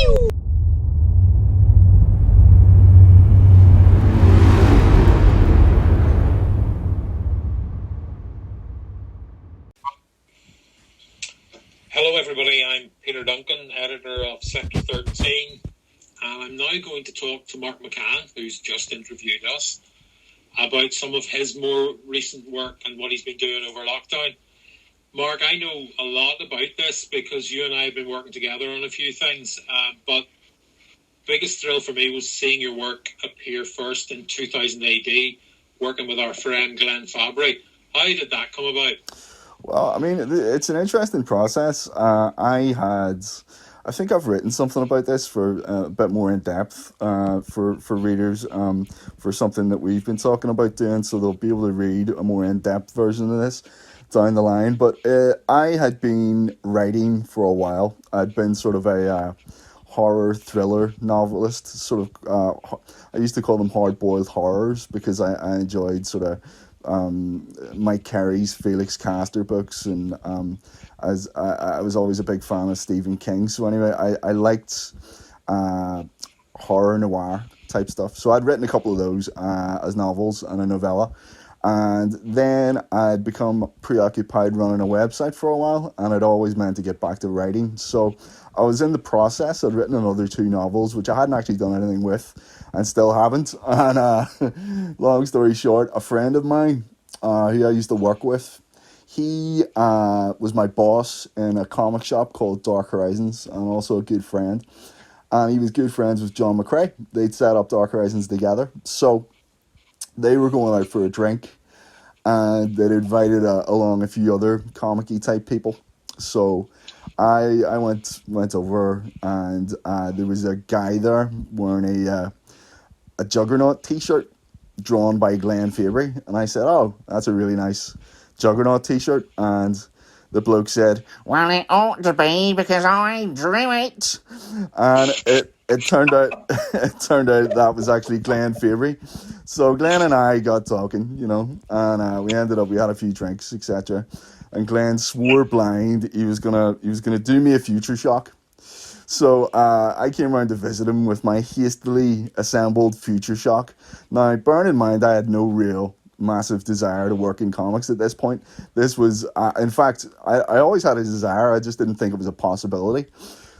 Hello, everybody. I'm Peter Duncan, editor of Sector 13, and I'm now going to talk to Mark McCann, who's just interviewed us, about some of his more recent work and what he's been doing over lockdown. Mark, I know a lot about this because you and I have been working together on a few things, but biggest thrill for me was seeing your work appear first in 2000 AD, working with our friend Glenn Fabry. How did that come about? Well, I mean, it's an interesting process. I think I've written something about this for a bit more in depth for readers for something that we've been talking about doing, so they'll be able to read a more in depth version of this down the line. But I had been writing for a while. I'd been sort of a horror thriller novelist. I used to call them hard boiled horrors because I enjoyed sort of Mike Carey's Felix Castor books, and as I was always a big fan of Stephen King. So anyway, I liked horror noir type stuff. So I'd written a couple of those as novels and a novella. And then I'd become preoccupied running a website for a while, and I'd always meant to get back to writing. So I was in the process. I'd written another 2 novels, which I hadn't actually done anything with, and still haven't. And long story short, a friend of mine who I used to work with, he was my boss in a comic shop called Dark Horizons, and also a good friend. And he was good friends with John McCrae. They'd set up Dark Horizons together. So they were going out for a drink, and they'd invited along a few other comic-y type people. So I went over, and there was a guy there wearing a Juggernaut t-shirt drawn by Glenn Fabry, and I said, "Oh, that's a really nice Juggernaut t-shirt." And the bloke said, "Well, it ought to be because I drew it." And it turned out that was actually Glenn Fabry. So Glenn and I got talking, and we had a few drinks, etc. And Glenn swore blind he was gonna do me a future shock. So I came around to visit him with my hastily assembled future shock. Now, bearing in mind, I had no real massive desire to work in comics at this point. This was, in fact, I always had a desire. I just didn't think it was a possibility.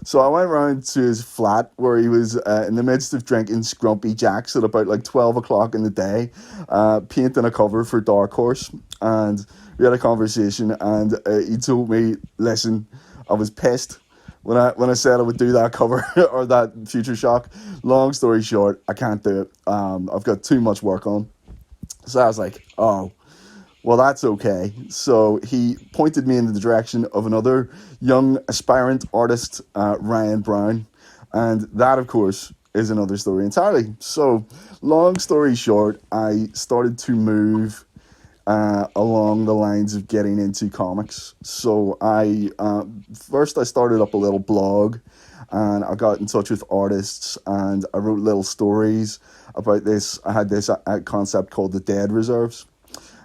So I went round to his flat where he was in the midst of drinking Scrumpy Jacks at about like 12 o'clock in the day, painting a cover for Dark Horse. And we had a conversation, and he told me, "Listen, I was pissed when I said I would do that cover or that future shock. Long story short, I can't do it. I've got too much work on." So I was like, "Oh, well, that's okay." So he pointed me in the direction of another young aspirant artist, Ryan Brown. And that, of course, is another story entirely. So long story short, I started to move along the lines of getting into comics. So I started up a little blog, and I got in touch with artists, and I wrote little stories about this. I had this concept called the Dead Reserves.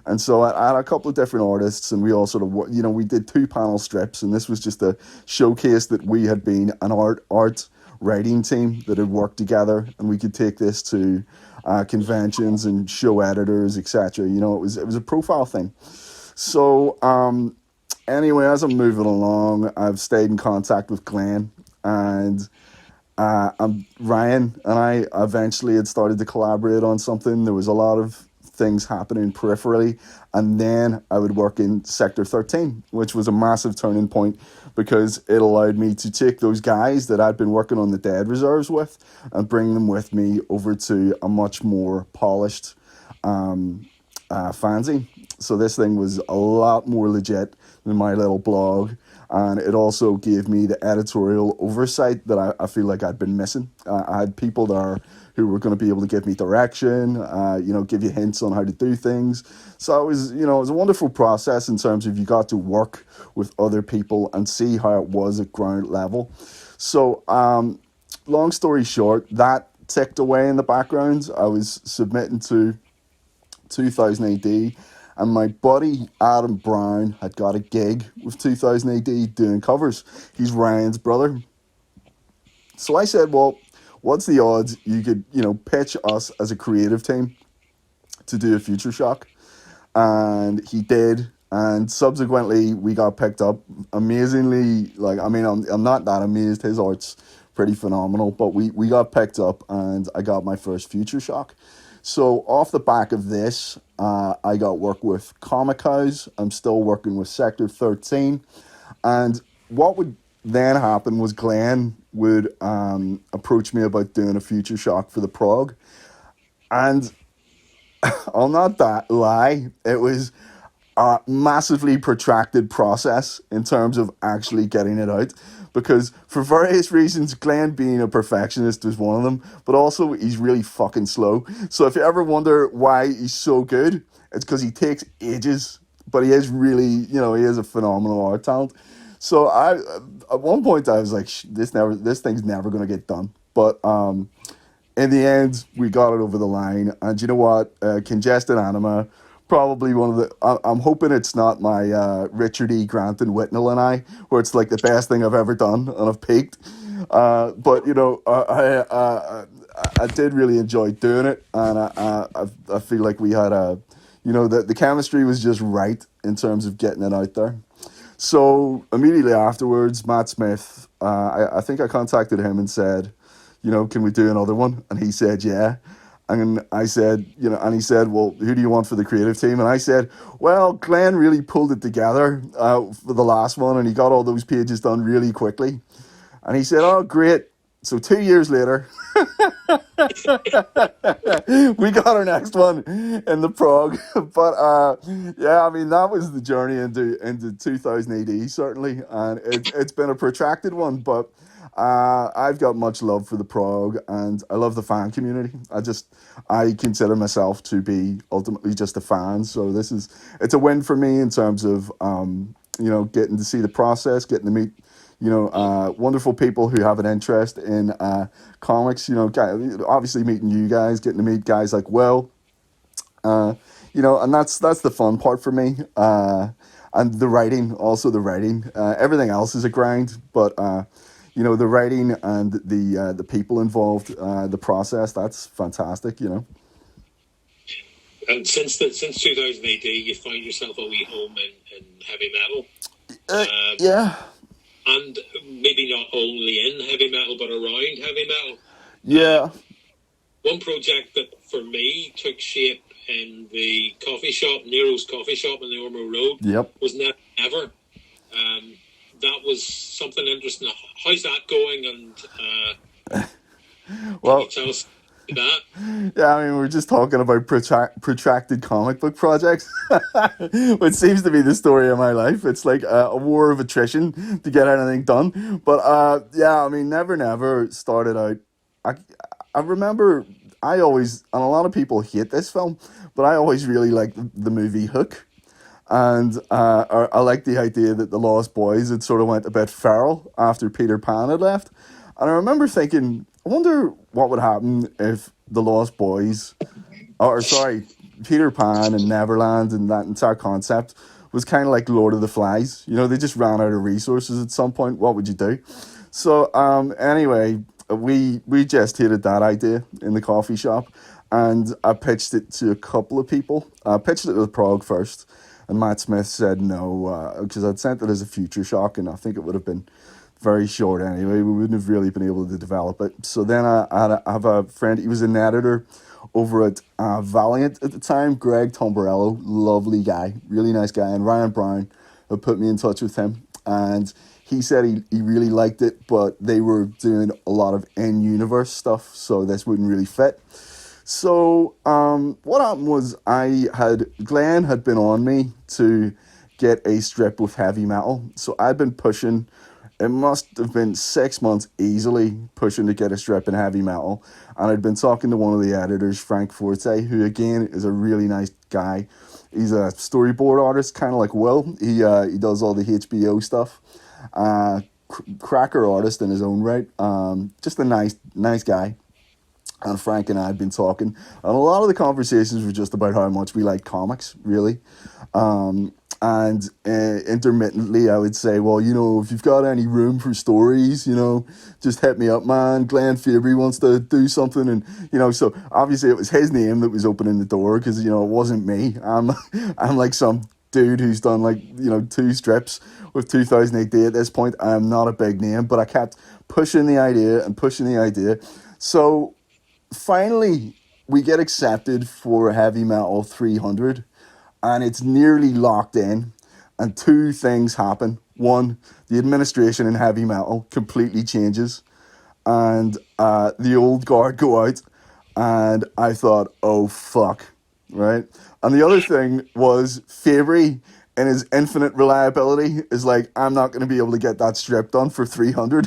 And so I had a couple of different artists, and we all sort of, we did 2 panel strips, and this was just a showcase that we had been an art writing team that had worked together, and we could take this to conventions and show editors, etc. It was a profile thing. So anyway, as I'm moving along, I've stayed in contact with Glenn, and Ryan and I eventually had started to collaborate on something. There was a lot of things happening peripherally, and then I would work in Sector 13, which was a massive turning point because it allowed me to take those guys that I'd been working on the Dead Reserves with and bring them with me over to a much more polished fanzine. So this thing was a lot more legit than my little blog, and it also gave me the editorial oversight that I feel like I'd been missing. I had people there who were going to be able to give me direction, give you hints on how to do things. So it was a wonderful process in terms of you got to work with other people and see how it was at ground level. So long story short, that ticked away in the background. I was submitting to 2000 AD, and my buddy Adam Brown had got a gig with 2000 AD doing covers. He's Ryan's brother. So I said, well, what's the odds you could, pitch us as a creative team to do a Future Shock? And he did. And subsequently, we got picked up. Amazingly, like, I mean, I'm not that amazed. His art's pretty phenomenal, but we got picked up, and I got my first Future Shock. So off the back of this, I got work with Comic House. I'm still working with Sector 13, and what would then happen was Glenn would approach me about doing a Future Shock for the Prague, and I'll not that lie, it was a massively protracted process in terms of actually getting it out. Because for various reasons, Glenn being a perfectionist was one of them, but also he's really fucking slow. So if you ever wonder why he's so good, it's because he takes ages, but he is really, he is a phenomenal art talent. So at one point I was like, this thing's never gonna get done. But in the end, we got it over the line. And you know what? Congested Anima, probably one of the. I'm hoping it's not my Richard E. Grant and Whitnell and I, where it's like the best thing I've ever done, and I've peaked. But I did really enjoy doing it, and I feel like we had the chemistry was just right in terms of getting it out there. So immediately afterwards, Matt Smith, I think I contacted him and said, can we do another one? And he said, yeah. And I said, and he said, well, who do you want for the creative team? And I said, well, Glenn really pulled it together for the last one, and he got all those pages done really quickly. And he said, oh, great. So 2 years later, we got our next one in the Prague. But yeah, I mean, that was the journey into 2000 AD, certainly. And it's been a protracted one, but I've got much love for the Prague, and I love the fan community. I consider myself to be ultimately just a fan. So it's a win for me in terms of, getting to see the process, getting to meet wonderful people who have an interest in comics. Obviously meeting you guys, getting to meet guys like Will, and that's the fun part for me. And the writing, also the writing. Everything else is a grind, but the writing and the people involved, the process, that's fantastic. And since 2000 AD, you find yourself a wee home in heavy metal. Yeah. And maybe not only in heavy metal, but around heavy metal. Yeah. One project that, for me, took shape in the coffee shop, Nero's Coffee Shop on the Ormo Road, Yep. was Never. That was something interesting. How's that going? And well, can you tell us that? Yeah, I mean, we're just talking about protracted comic book projects, which seems to be the story of my life. It's like a war of attrition to get anything done. But yeah, I mean, Never started out. I remember I always, and a lot of people hate this film, but I always really liked the movie Hook. And I like the idea that the Lost Boys had sort of went a bit feral after Peter Pan had left. And I remember thinking, I wonder what would happen if the Lost Boys, or sorry, Peter Pan and Neverland and that entire concept was kind of like Lord of the Flies. They just ran out of resources at some point. What would you do? So anyway, we just hated that idea in the coffee shop, and I pitched it to a couple of people. I pitched it to the Prague first, and Matt Smith said no, because I'd sent it as a Future Shock, and I think it would have been very short anyway. We wouldn't have really been able to develop it. So then I have a friend, he was an editor over at Valiant at the time, Greg Tomborello, lovely guy, really nice guy, and Ryan Brown had put me in touch with him, and he said he really liked it, but they were doing a lot of in-universe stuff, so this wouldn't really fit. So what happened was Glenn had been on me to get a strip with heavy metal. So I'd been pushing, it must have been 6 months easily pushing to get a strip in heavy metal. And I'd been talking to one of the editors, Frank Forte, who again is a really nice guy. He's a storyboard artist, kind of like Will. He does all the HBO stuff. Cracker artist in his own right. Just a nice guy. And Frank and I had been talking, and a lot of the conversations were just about how much we like comics, really. And And intermittently, I would say, well, if you've got any room for stories, just hit me up, man. Glenn Fabry wants to do something. And, so obviously it was his name that was opening the door because, it wasn't me. I'm like some dude who's done like, two strips with 2000 AD at this point. I'm not a big name, but I kept pushing the idea and pushing the idea. So finally, we get accepted for Heavy Metal 300 and it's nearly locked in. And two things happen. One, the administration in heavy metal completely changes, and the old guard go out. And I thought, oh fuck, right? And the other thing was Fabry, in his infinite reliability, is like, I'm not going to be able to get that strip done for 300.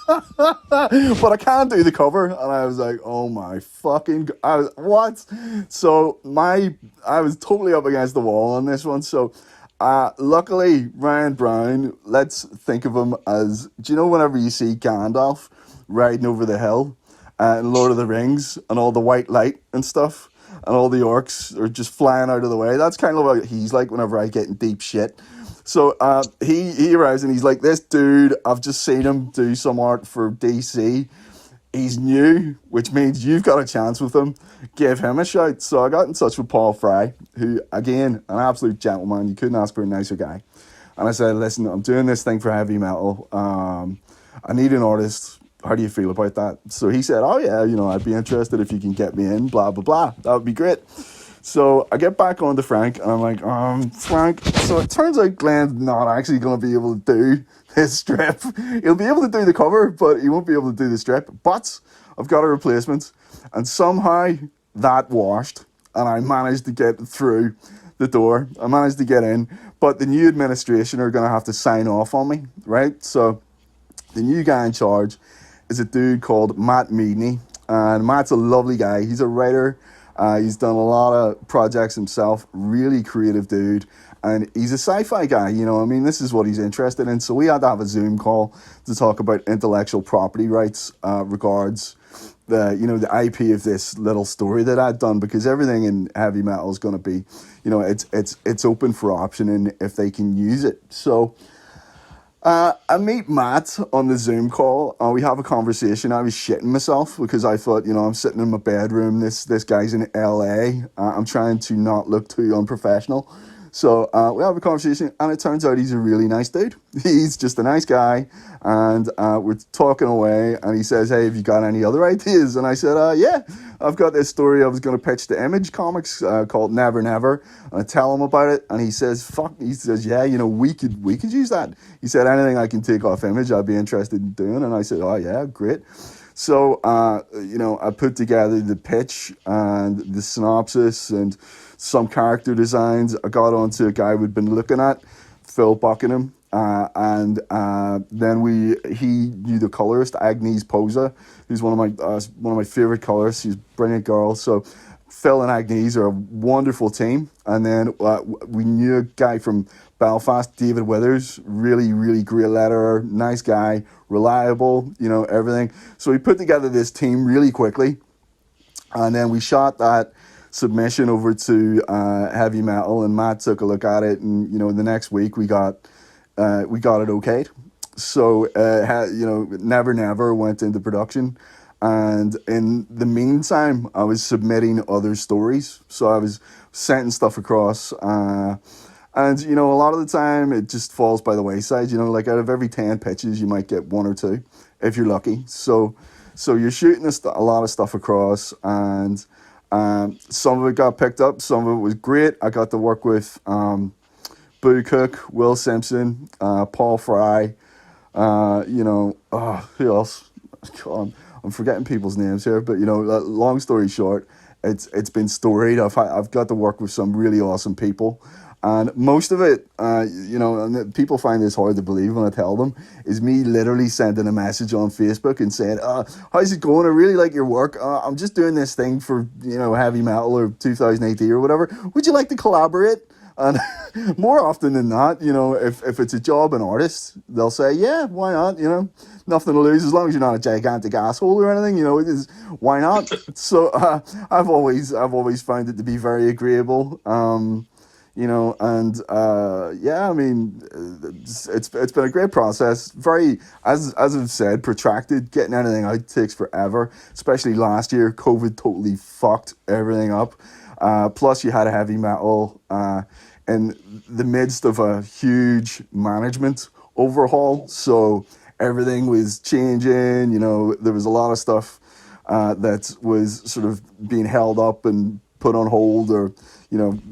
But I can do the cover. And I was like, oh my fucking, what? So I was totally up against the wall on this one. So luckily, Ryan Brown, let's think of him as, do you know whenever you see Gandalf riding over the hill in Lord of the Rings and all the white light and stuff? And all the orcs are just flying out of the way. That's kind of what he's like whenever I get in deep shit. So he arrives and he's like, this dude, I've just seen him do some art for DC. He's new, which means you've got a chance with him. Give him a shout. So I got in touch with Paul Fry, who, again, an absolute gentleman. You couldn't ask for a nicer guy. And I said, listen, I'm doing this thing for heavy metal. I need an artist. How do you feel about that? So he said, oh yeah, I'd be interested if you can get me in, blah, blah, blah. That would be great. So I get back on to Frank and I'm like, Frank, so it turns out Glenn's not actually going to be able to do this strip. He'll be able to do the cover, but he won't be able to do the strip. But I've got a replacement. And somehow that washed and I managed to get through the door. I managed to get in. But the new administration are going to have to sign off on me, right? So the new guy in charge is a dude called Matt Meadney, and Matt's a lovely guy. He's a writer. He's done a lot of projects himself. Really creative dude, and he's a sci-fi guy. This is what he's interested in. So we had to have a Zoom call to talk about intellectual property rights regards the IP of this little story that I'd done, because everything in heavy metal is going to be, it's open for option, and if they can use it. So I meet Matt on the Zoom call. We have a conversation. I was shitting myself because I thought, I'm sitting in my bedroom. This guy's in LA. I'm trying to not look too unprofessional. So we have a conversation, and it turns out he's a really nice dude. He's just a nice guy, and we're talking away, and he says, hey, have you got any other ideas? And I said, yeah, I've got this story I was going to pitch to Image Comics called Never Never, and I tell him about it, and he says, yeah, we could use that. He said, anything I can take off Image, I'd be interested in doing, and I said, oh, yeah, great. So, I put together the pitch and the synopsis and some character designs. I got onto a guy we'd been looking at, Phil Buckingham, and then he knew the colorist, Agnes Posa, who's one of my favorite colorists. She's a brilliant girl. So Phil and Agnes are a wonderful team. And then we knew a guy from Belfast, David Withers, really, really great letterer, nice guy, reliable, everything. So we put together this team really quickly, and then we shot that submission over to Heavy Metal, and Matt took a look at it, and the next week we got it okayed. So Never Never went into production, and in the meantime I was submitting other stories. So I was sending stuff across, and a lot of the time it just falls by the wayside. Like out of every 10 pitches you might get one or two if you're lucky. So you're shooting a lot of stuff across, and some of it got picked up, some of it was great. I got to work with Boo Cook, Will Simpson, Paul Fry, who else? God, I'm forgetting people's names here, but long story short, it's been storied. I've got to work with some really awesome people, and most of it, and people find this hard to believe when I tell them, is me literally sending a message on Facebook and saying, how's it going? I really like your work. I'm just doing this thing for, heavy metal or 2000 AD or whatever. Would you like to collaborate? And more often than not, if it's a job and artist, they'll say, yeah, why not? Nothing to lose as long as you're not a gigantic asshole or anything. It is, why not? So I've always found it to be very agreeable. And yeah, I mean, it's been a great process. Very, as I've said, protracted. Getting anything out takes forever. Especially last year, COVID totally fucked everything up. Plus, you had a heavy metal in the midst of a huge management overhaul, so everything was changing. There was a lot of stuff that was sort of being held up and put on hold, or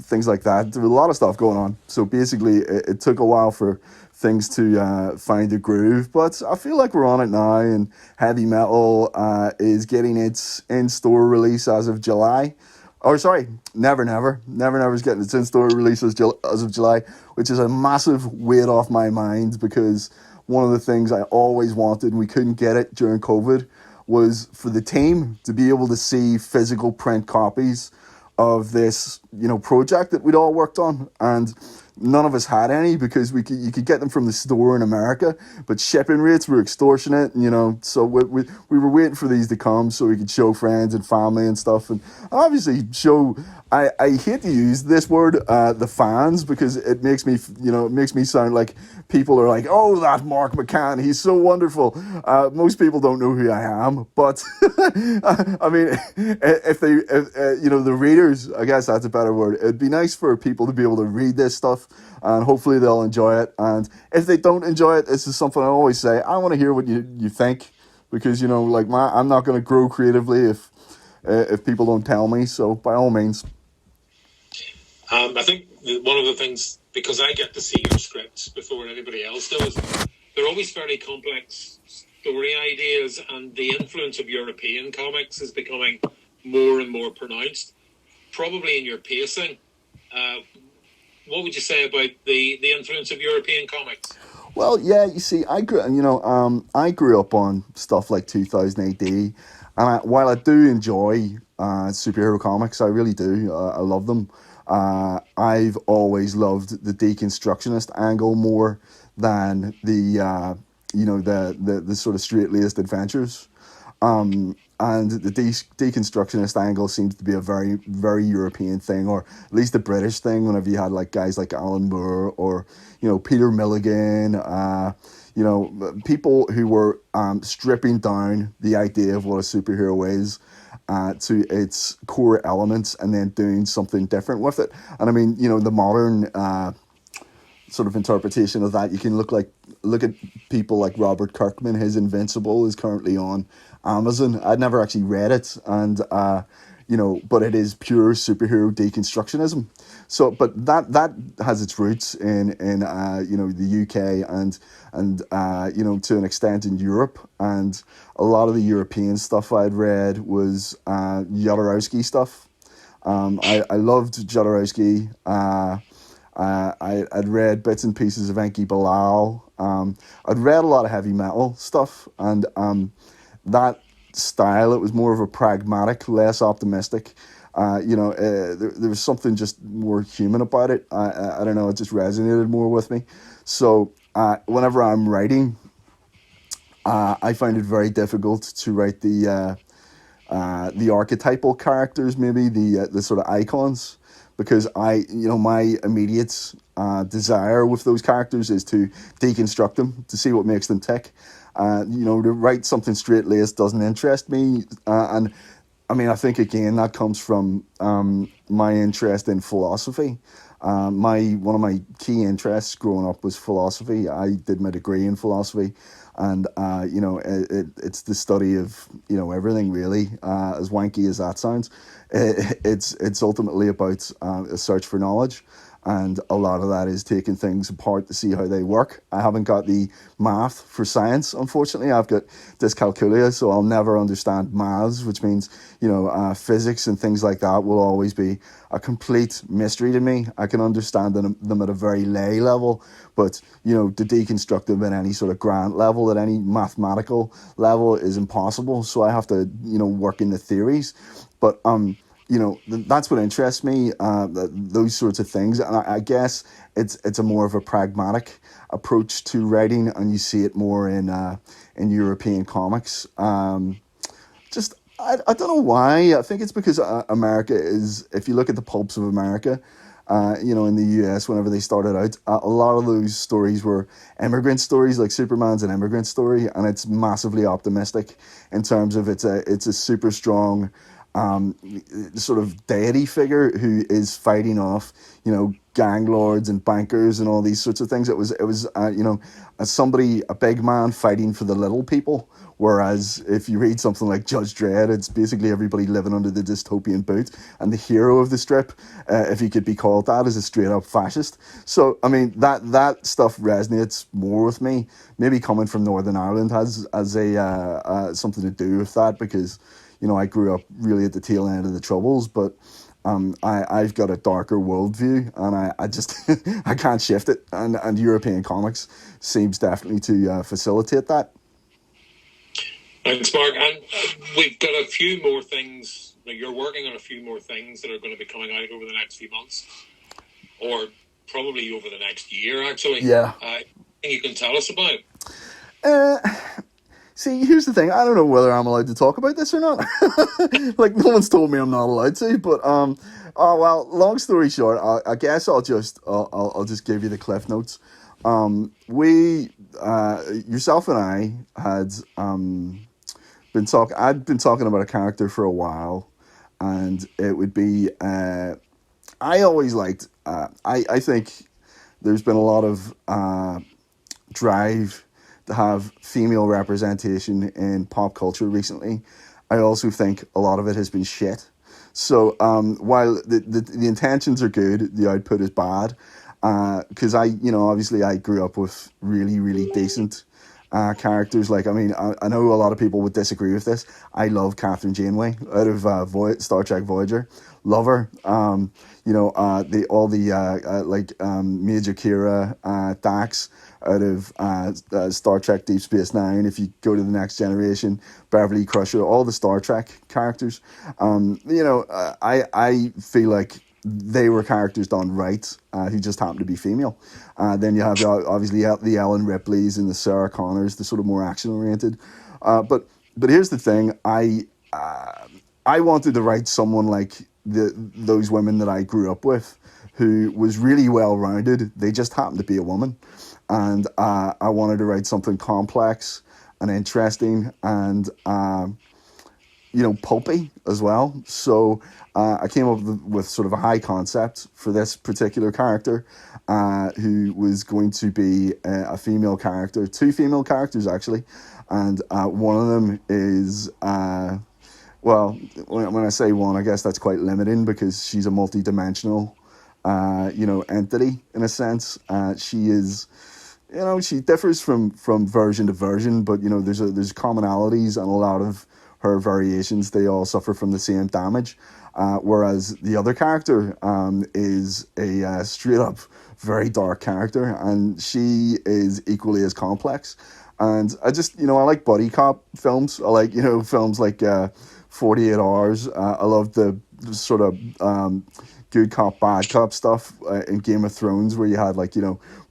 things like that. There was a lot of stuff going on, so basically it took a while for things to find a groove, but I feel like we're on it now, and heavy metal is getting its in-store release as of July. Oh, sorry, Never is getting its in-store release as of July, which is a massive weight off my mind, because one of the things I always wanted, and we couldn't get it during COVID, was for the team to be able to see physical print copies of this, project that we'd all worked on, and none of us had any, because you could get them from the store in America, but shipping rates were extortionate. So we were waiting for these to come so we could show friends and family and stuff, and obviously show. I hate to use this word, the fans, because it makes me sound like people are like, oh, that Mark McCann, he's so wonderful. Most people don't know who I am, but I mean, if the readers, I guess that's a better word. It'd be nice for people to be able to read this stuff, and hopefully they'll enjoy it. And if they don't enjoy it, this is something I always say: I want to hear what you think, because like I'm not going to grow creatively if people don't tell me. So by all means. I think one of the things, because I get to see your scripts before anybody else does, they're always fairly complex story ideas, and the influence of European comics is becoming more and more pronounced, probably in your pacing. Uh, what would you say about the influence of European comics? Well, yeah, you see, I grew up on stuff like 2000 AD, and while I do enjoy superhero comics, I really do. I love them. I've always loved the deconstructionist angle more than the sort of straight laced adventures. And the deconstructionist angle seems to be a very, very European thing, or at least a British thing. Whenever you had like guys like Alan Moore, or Peter Milligan, people who were stripping down the idea of what a superhero is to its core elements, and then doing something different with it. And I mean, the modern sort of interpretation of that, you can look at people like Robert Kirkman. His Invincible is currently on Amazon. I'd never actually read it, and but it is pure superhero deconstructionism. So, but that has its roots in the UK, and to an extent in Europe. And a lot of the European stuff I'd read was Jodorowsky stuff. I loved Jodorowsky. I'd read bits and pieces of Enki Bilal. I'd read a lot of heavy metal stuff, and that style, it was more of a pragmatic, less optimistic. There was something just more human about it. I don't know, it just resonated more with me. So whenever I'm writing, I find it very difficult to write the archetypal characters, maybe the sort of icons, because my immediate desire with those characters is to deconstruct them, to see what makes them tick. To write something straight laced doesn't interest me, and I mean, I think again that comes from my interest in philosophy. One of my key interests growing up was philosophy. I did my degree in philosophy, and it's the study of everything, really. As wanky as that sounds, it's ultimately about a search for knowledge. And a lot of that is taking things apart to see how they work. I haven't got the math for science, unfortunately. I've got dyscalculia, so I'll never understand maths, which means, physics and things like that will always be a complete mystery to me. I can understand them at a very lay level, but, to deconstruct them at any sort of grand level, at any mathematical level, is impossible. So I have to, work in the theories. But, that's what interests me, those sorts of things. And I guess it's a more of a pragmatic approach to writing, and you see it more in European comics. I don't know why. I think it's because America is, if you look at the pulps of America, in the US whenever they started out. A lot of those stories were immigrant stories, like Superman's an immigrant story, and it's massively optimistic in terms of it's a super strong sort of deity figure who is fighting off, gang lords and bankers and all these sorts of things. It was as somebody, a big man fighting for the little people. Whereas if you read something like Judge Dredd, it's basically everybody living under the dystopian boot, and the hero of the strip, if he could be called that, is a straight up fascist. So I mean that stuff resonates more with me. Maybe coming from Northern Ireland has a something to do with that, because I grew up really at the tail end of the Troubles, but I've got a darker worldview, and I just I can't shift it, and European comics seems definitely to facilitate that. Thanks, Mark. And we've got a few more things. Like, you're working on a few more things that are going to be coming out over the next few months, or probably over the next year, actually. Yeah. You can tell us about? See, here's the thing. I don't know whether I'm allowed to talk about this or not. Like, no one's told me I'm not allowed to. But oh well. Long story short, I guess I'll just give you the cliff notes. We yourself and I had I'd been talking about a character for a while, and it would be I always liked. I think there's been a lot of drive to have female representation in pop culture recently. I also think a lot of it has been shit. So while the intentions are good, the output is bad. Because obviously I grew up with really, really decent characters. Like, I mean, I know a lot of people would disagree with this. I love Catherine Janeway out of Star Trek Voyager. Love her. Major Kira, Dax out of Star Trek Deep Space Nine. If you go to the Next Generation, Beverly Crusher, all the Star Trek characters. I feel like they were characters done right, who just happened to be female. Then you have obviously the Ellen Ripleys and the Sarah Connors, the sort of more action oriented. But here's the thing: I wanted to write someone like those women that I grew up with, who was really well rounded. They just happened to be a woman, and I wanted to write something complex and interesting and pulpy as well. So I came up with sort of a high concept for this particular character, who was going to be a female character, two female characters actually, and one of them is well, when I say one, I guess that's quite limiting, because she's a multi-dimensional entity in a sense. She is. She differs from version to version, but there's commonalities, and a lot of her variations, they all suffer from the same damage. Whereas the other character is a straight up very dark character, and she is equally as complex. And I just, I like buddy cop films. I like, films like 48 Hours. I love the sort of good cop, bad cop stuff in Game of Thrones, where you had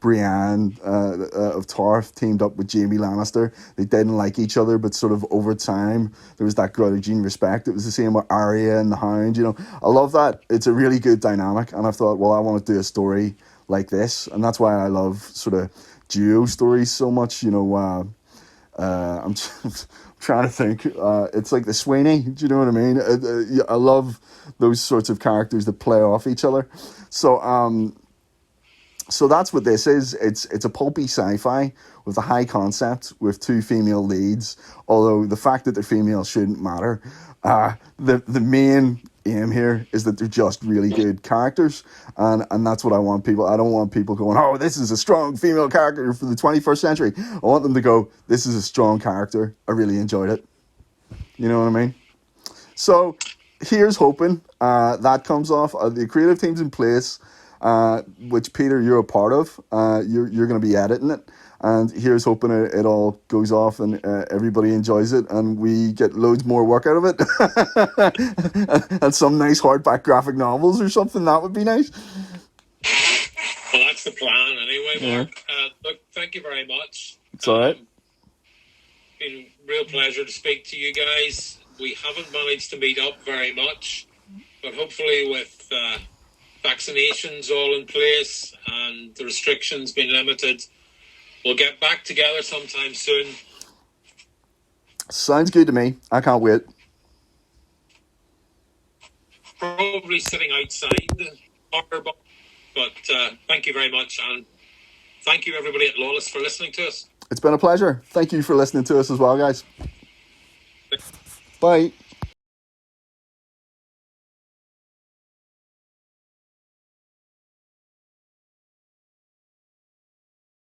Brienne of Tarth teamed up with Jaime Lannister. They didn't like each other, but sort of over time there was that grudging respect. It was the same with Arya and the Hound. I love that. It's a really good dynamic, and I thought, well, I want to do a story like this, and that's why I love sort of duo stories so much. I'm trying to think. It's like the Sweeney. Do you know what I mean? I love those sorts of characters that play off each other. So that's what this is. It's a pulpy sci-fi with a high concept with two female leads. Although the fact that they're female shouldn't matter. The main aim here is that they're just really good characters, and that's what I want people. I don't want people going, oh, this is a strong female character for the 21st century. I want them to go, this is a strong character. I really enjoyed it. You know what I mean? So here's hoping that comes off. The creative team's in place, which Peter, you're a part of. You're going to be editing it. And here's hoping it all goes off and everybody enjoys it, and we get loads more work out of it. And some nice hardback graphic novels or something. That would be nice. Well, that's the plan anyway, Mark. Yeah. Look, thank you very much. It's all right. Been a real pleasure to speak to you guys. We haven't managed to meet up very much, but hopefully with vaccinations all in place and the restrictions being limited, we'll get back together sometime soon. Sounds good to me. I can't wait. Probably sitting outside the bar, but thank you very much, and thank you everybody at Lawless for listening to us. It's been a pleasure. Thank you for listening to us as well, guys. Bye.